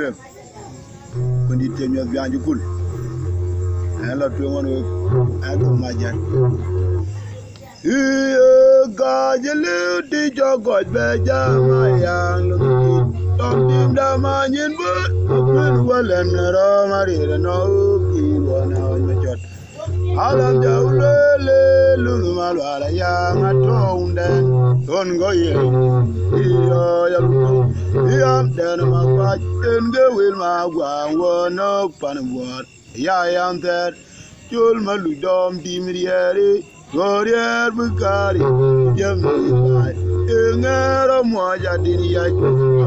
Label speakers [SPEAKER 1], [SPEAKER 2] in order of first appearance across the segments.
[SPEAKER 1] Tere, when you tell me behind you cool. I love to one with Uncle Majan. God, you little your God, Beja, my young. Don't dim the man in wood, open well and Romari, no, one on the jot. Alam Jaule, Lumalala, young at home, then don't go here. Yam then my watch and go with my one up and what. I am there. Jul Maludom Dimriere, Gloria Bugari, Jammy, Ingera Moja Dinia,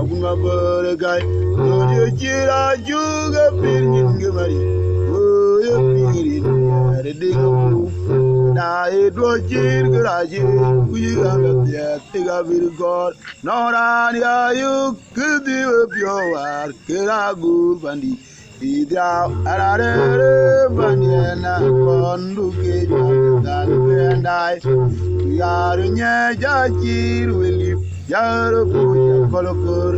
[SPEAKER 1] Abuma Burgai, Gloria Jira Juga Pinin Gamari. It was Jir we are there, take a bit God. Norania, you could do up your work, Kiragu Bandi. Ida Arare Baniana, Conduke, and I. We are in Yajir, will live Yarabu, Kolokur.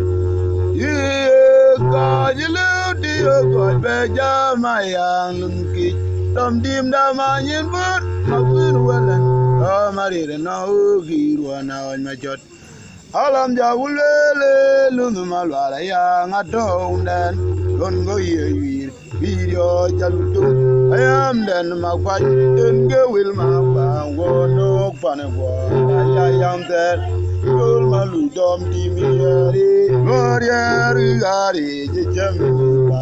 [SPEAKER 1] God, you love dear God, Beja, my young kid. Some dim the man in wood, my good well and oh, Maria, no, hero now in my jot. Alam Jawule, Lunumalala, young at home, then don't go here, video Jalutu. I am then my wife, and go will my one, no fun of war. I am there, Yol Maludom, Dimiari, Gloria, Rigari, Jamaica.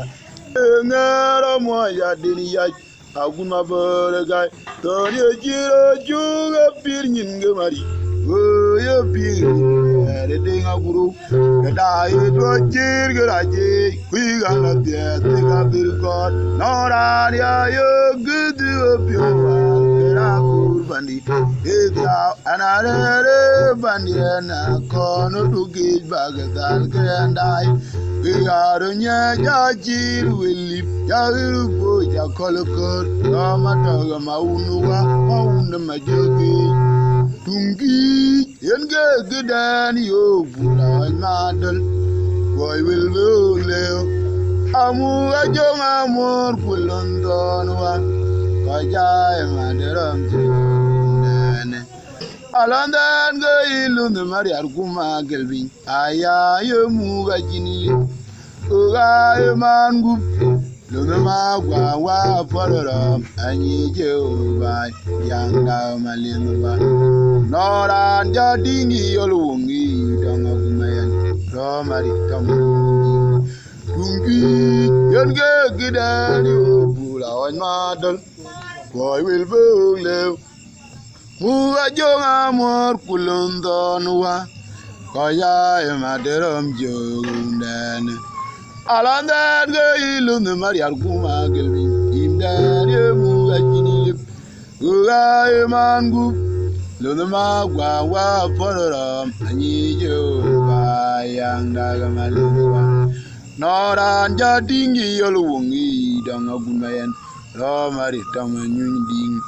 [SPEAKER 1] Nera Moya Dinia. Aguma Burgai, Tonya Jiro, Juga Pirnin Gamari. Oh, you pin, editing a group, and I do Jirgaraji, we got there, take a bit God. Noradia, you good to appear, Ragu Bandi, Ida, and I Bandiana, corner to gate bag and I. We are in Yajir, we live, Yarubo, Yakolokor, Ramataga Maunuwa, Maunda Majogi, Tungi, Yenga Gudani, Obula, Nadal, boy will live. Amu, a young amor, Pulondonwa, Kajai, Madaram, Alandan go ilun the Maria Guma Gelvin. Aya, you move a genie. Uga, mangu. Lunama, wa, follow, and you by young Malinova. Nora, Jardini, Yolungi, Dongaman, Romari, Tom. Tungi, Yanga, Gidani, Bula, and Madel. Boy will live. Muga jonga mor kulundonwa Kaya emaderom jondan Alandan go ilun Maria Guma Gelvin Imdan muga jinilip Uga emangu Lunama wa polorom Anyijo bayang dagamalua Noran jadingi yolungi Dangagumayan Romari tamanyunding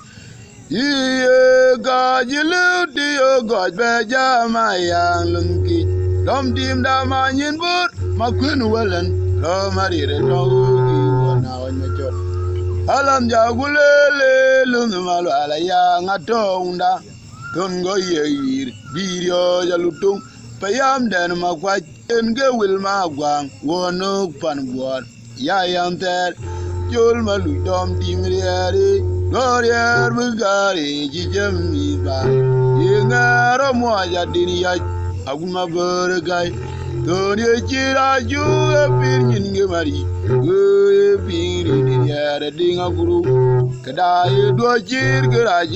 [SPEAKER 1] God, you live dear God, Beja, my young lunky. Dom dim da man in boat, my queen wellen, Romari, no, now in the church. Alam Jagule, Lunumala, young atonda, don't go here, video Jalutung, Payam then my white, and go will my wang, one no pan word. Yam there, Jol Malu, Dom Dimriari. Gloria Bugari, Jamiba, Yingara Moya Dinia, Aguma Burgai, Tonya Jira, you appear in Gamari, you appear in the air, a dinga group, Kadai, do a cheer garage,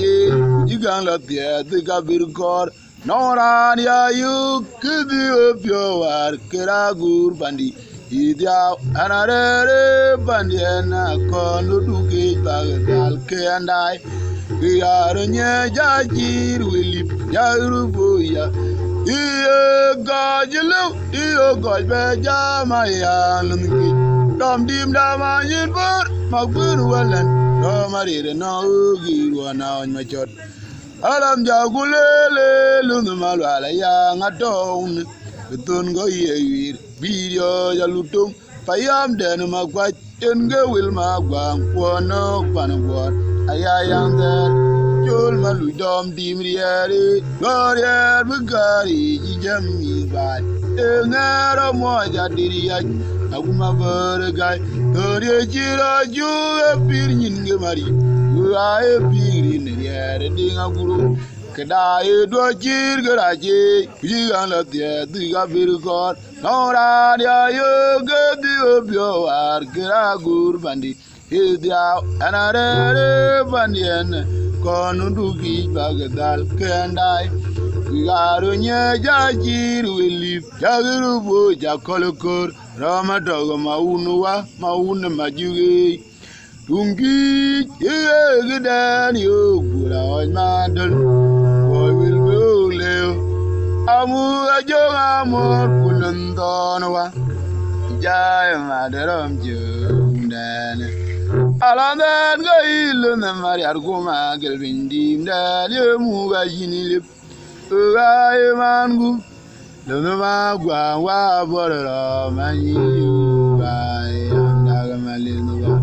[SPEAKER 1] you can't let the Gabir cord, Norania, you could do up your work, Keragur Bandi. Idia anare bandiana kono duke bagal ke andai we are nye jajir wilip jaruboya iye gajlu iyo gajbe jamaya lungi dom dim dama yinbur magbur walan do marire no giru na on machot alam jagulele lunmal wala ya ngadon Beton go ye video Yalutum, payam den ma kwa enge wil ma gwa kwono kwan gwot ayayang der jol ma ludom dimriere glorier bugari jami ba engero mo jadiriya aguma bergai dore jira ju pirnyin ngemari wa e pirin yere dinga guru kedai do jir garaje jigan la tie diga birgor nora ya yo gedi obyo ar gur bandi idia anare bandien konundugi bagdal kendai garo nye jajir wili jagiru bo jakolokor rama dogo maunu majugi tungi yegedan yo gura madal boy will go leo amu ajonga mor kunantonwa jay madaram jundan alandan gailu na mari arguma gelbindim dal mu gajinilip ugai mangu lama gwa wa borra mani ugai andaga malinuga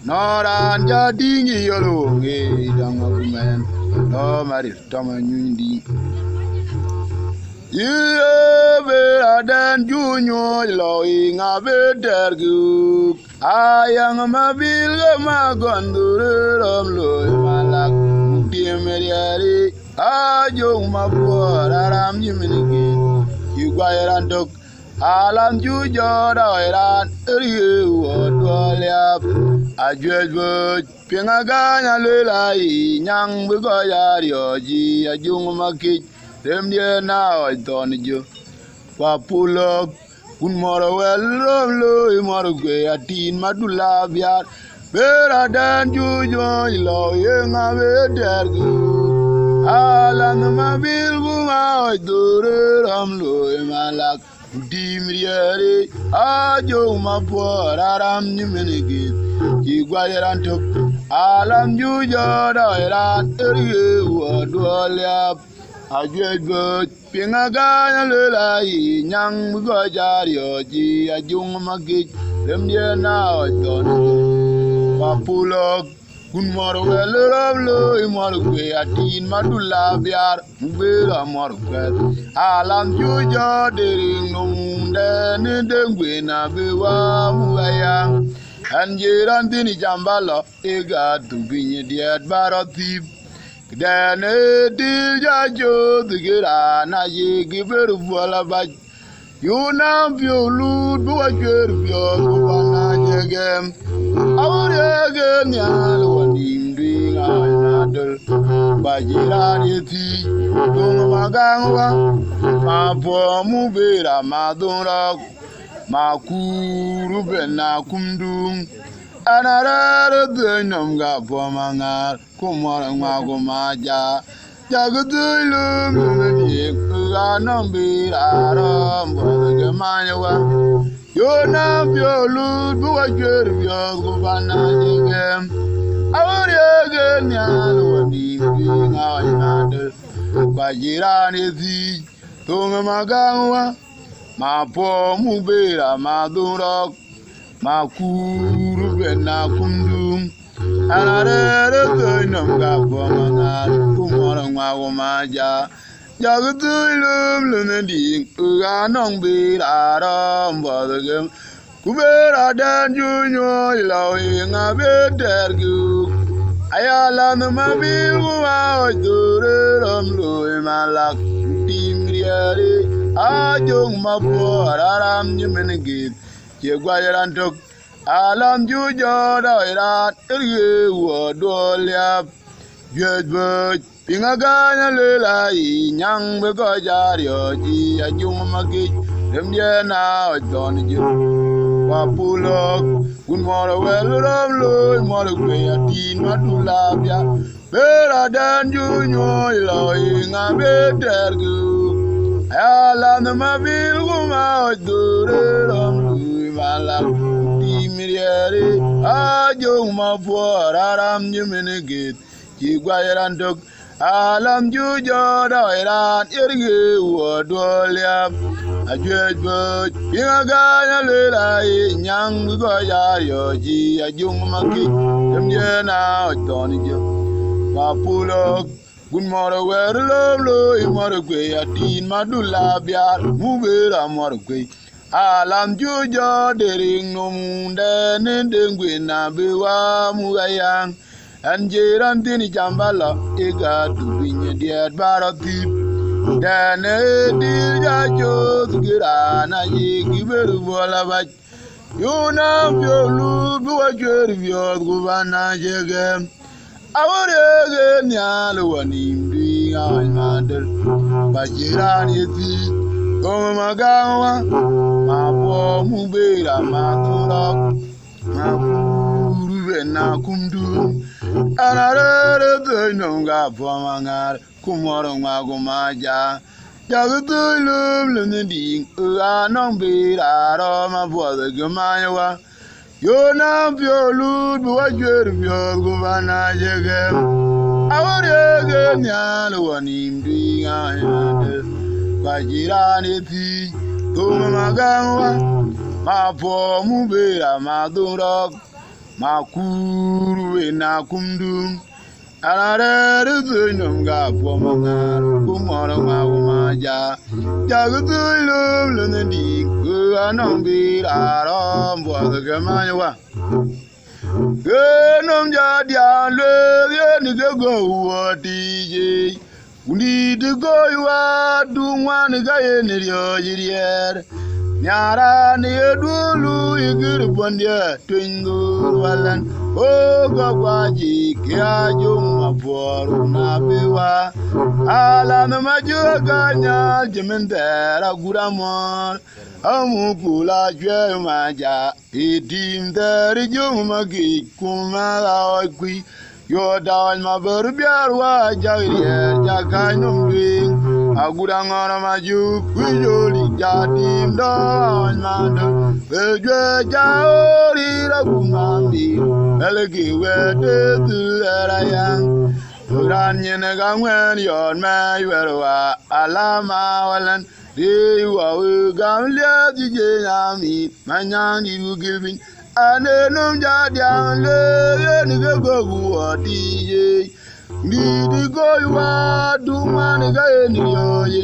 [SPEAKER 1] noran jadingi yolo nge danga kumen no mari tama nyundi be adan junyo lo inga be dergu ayang mabil ma gondure rom lo malak diemeriari ajo mabora ram jiminigi yugwairan dok alam jujo doiran riu odoliap ajwejbo pingaganya lelai nyang bugoyari oji ajung makich temdie na oitonjo papulok kun moro wel romlo moro gwe atin madula biar bera dan jujo ilo yenga bedergu alang mabil bunga oidore romlo malak dimriere ajo mapora ram nimenegi igwayeran tok alam jujo doiran erge wodoliap ajwejbo pingaganya lelai nyang bugojari oji ajung magij remdie na oidone papulok kun moro wel romlo moro gwe atin madula biar mbela moro gwe alam jujo dering nunde nendengwe na bewa muayang anjiran tini jambalo ega tumbinye diet barotip dene dil jajo digira na yegi beru bola baj yuna biolu duwa jer bio bana jegem awrege nyal wadim dinga nadel bajiran yeti dong magangwa mapo mubera madura makuru bena kumdung anarare denam ga pomangar kumara ngwago maja jagudulum ni kuganam birara mboge manyawa yona biolu duwa jer bio bana jegem awrege nyal wani binga inade bajirani zi tunga magangwa mapo mubera madura makuru bena kundum anarere koinam ga pomangar kumara ngwago maja jagudulum lunedi uganong birara mboge kubera dan junyo ilawi ngabe dergu ayala mabil wa ojure romlo malak timriari ajong mapora ram jimenegit yegwayeran tok alam jujo doiran erge wodoliap jwejbo pingaganya lelai nyang begojari oji ajung magij remdie na oidonjo papulok kun moro wel romlo moro gwe atin madula bia bera dan junyo iloi ngabe dergu alam mabil guma odure romlo malak dimriere ajong mapora ram jimenegit igwayeran dok alam ju joda iran irge wodolia ajwej bo yaga lela nyang go ya yo ji ajung maki yemna otoni jo papulo gun moro wer lo imoro gwe atin madula biar mubera moro gwe alam ju jodering num de nendengwe na bewa mugayang Anjiran tini jambala ega dubinya dia barati dane dia jogira na yigi beru bola baj yuna biolu buwa jeri bio gubana jege awore ge nyalu wani mbi ngamadel bajiran yeti goma magawa mapo mubera maturok na kumdu anare de nonga pomangar kumoro magumaja jagdulum lundi anong bira ma boda gamayawa yona biolu buwajer biogu bana jege awore ge nyal wanim dinga ande bajirani ti kumagawa mapo mubira madurok makuru na kumdum anare zunum ga pomangar kumoro magumaja jagdulum lundi anong biraro mboga gamanywa genom jadian le ni go wotije undi de go wa dungwan ga yenrio yirier nyara ni edulu igir bondia twingu walan o gwaji kya juma boru na bewa ala na majuga nya jemendera guramor amu kula jwe maja idim der juma gi kuma lawi yo dawal ma berbiar wa jawir jakanum ding agurangora maju kujoli jadim don mando beje jaori ragumambi elegi wede tuerayang uranye negangwen yon mai werwa alama walan diwa gamlia dije yami manyani ugilbin anenum jadian le ni go dije Didi go wa du man ga ni yo ye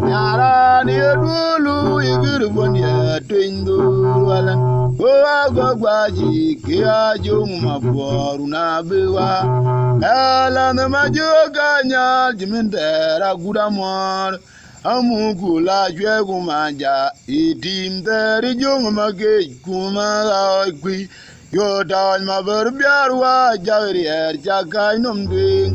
[SPEAKER 1] nyara ni dulu igir bonya twindu walan o agwaji ke ajum maboru na bewa ala na majoga nya jimendera gudamor amugula jwe gumaja idim deri jung mage kuma gwi yo dawal ma berbiar wa jawrier jagai nomding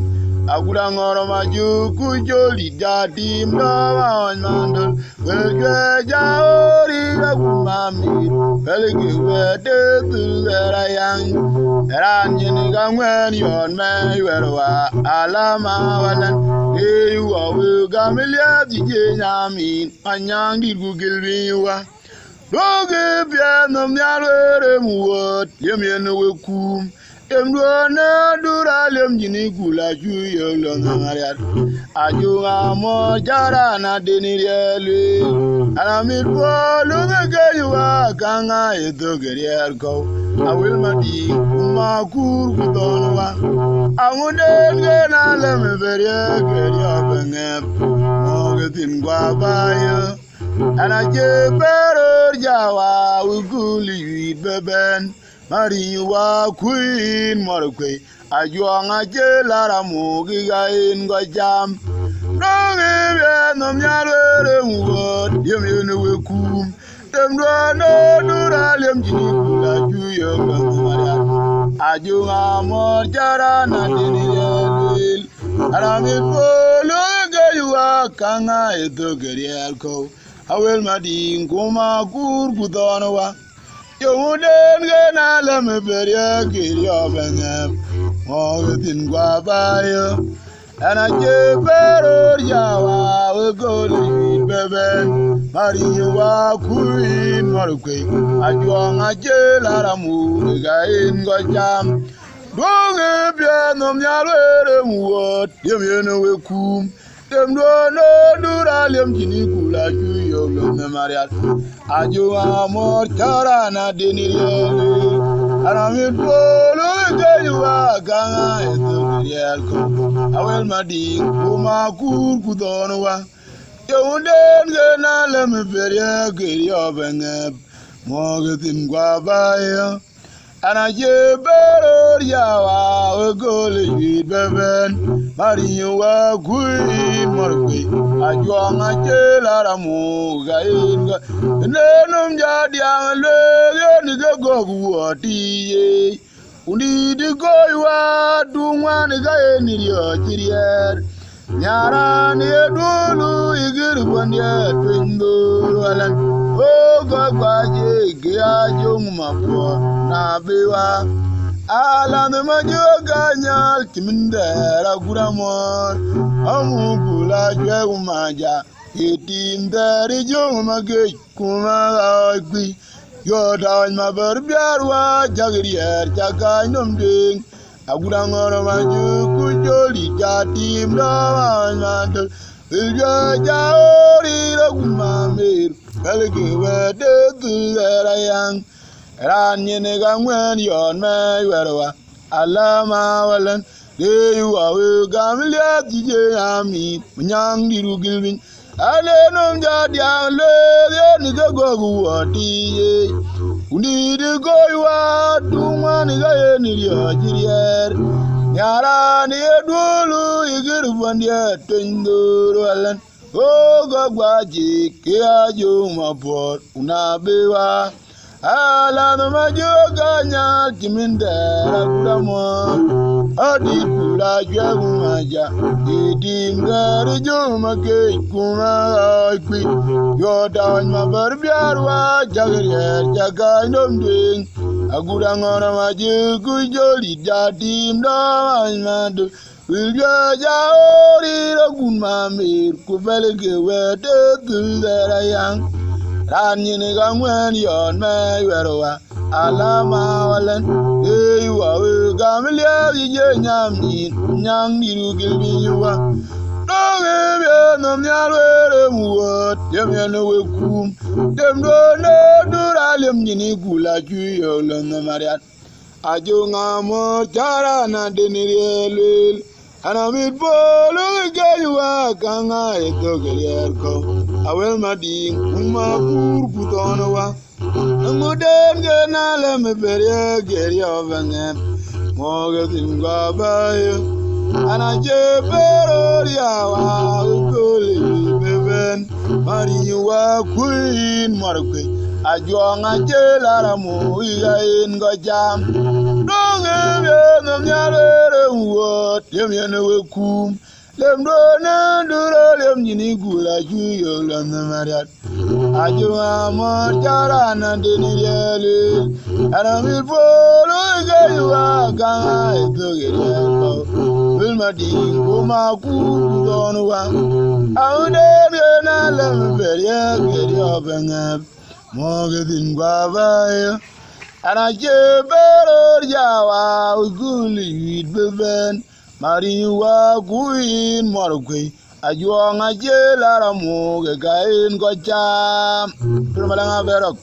[SPEAKER 1] agura ngoro maju ku joli dadim dawan mandol belge jaori gumami belge wede tuerayang ran yin gangwen yon me werwa alama walan e wa gamilia dije nyami anyang dirgu gilwiwa doge piano myarere muwot yemyene wekum emduana dura lem jini gula juyo lonangariat ajunga mo jara na deniriele alamir polo ngeywa kanga edogerier ko awil madi makur kudonwa amunde na leme berie geria bengep mogetin gwabayo anaje beror jawa uguli beben mari wa queen morkwe ajuanga je lara mugi gain gojam ronge be no myalere muwot yemyene wekum temdo no duralem jini kula juyo ngamaria ajuanga mor jara na diniyel arami polo gaywa kanga edogerial ko awel mading kuma kur budonwa Yowuden gana leme beria girio bengem mogetin gwabayo anaje beror jawa wegoli beben mari wa kuin morkwe ajuanga je laramu gain gojam Donge piano myalwere muot dem yene we kum dem do no dura lem jini kula juyo lo marial ajo amor charana deniriel anami polo gaywa ganga etoriel ko awel madi kuma kur kudonwa yewunden gena lem feria gerio benge mogetin gwabaya ana jebero yawa gole beben mariyo wa gui morgui ajuanga jelara mu gainga nenum jadi angle ni gogu atiye undi di goywa dungwa ni gaeni rio chirier nyara ni dulu igir bonye twindo alan o gagwaje gya jung mapo na bewa ala me majoga nyal kimindera guramor amu bula jwe umaja itinderi jung mage kuma agbi yoda ma berbiarwa jagrier jaga nomding agurangor maju kujoli jatim dawanad ilja jaori ragumamir kalge wede gurayang ran yene gangwen yon me werwa alama walan de wa gamlia dije ami nyang diru gilwin ale nom jadia le ni gogu oti undi de goywa duma ni ga ni yo jirier nyara ni dulu igir bondia tindoro alan o gogwaji ke ajo mabor una bewa ala no majoga nya kimindera kuramor adi kula jwagu maja idingari juma ke kuma akwi yoda ma barbiarwa jagrier jaga nomding agurangora maji kujoli jatim do Wilja jaori ragun mamir kubelge wede gudera yang ranyine gangwen yon me werwa alama walan eywa gamlia yije nyamni nyang diru gilbiwa doge be no myalwere muot yemene we kum dem do ne duralem nyini gula juyo lo no mariat ajo ngamo charana deniriel anamit bolo gaywa kanga etogelier ko awel mading uma kurkutonowa ngudem gena lem beria gerio venge mogetin gabayo anaje beroria wa gole beben mariwa queen marque ajuanga jelara mu yain gojam donge no nyalere wo yemene we kum lem do na duro lem nyini gula juyo lan mariat ajuanga mo jarana deniriele anami polo gaywa ga etogere ko filmadi kuma ku donwa aude na lem beria gerio benga mogetin gwabayo anaje beror jawa uguli beben mariwa kuin morgui ajuanga jelara mu gain gocham malanga berok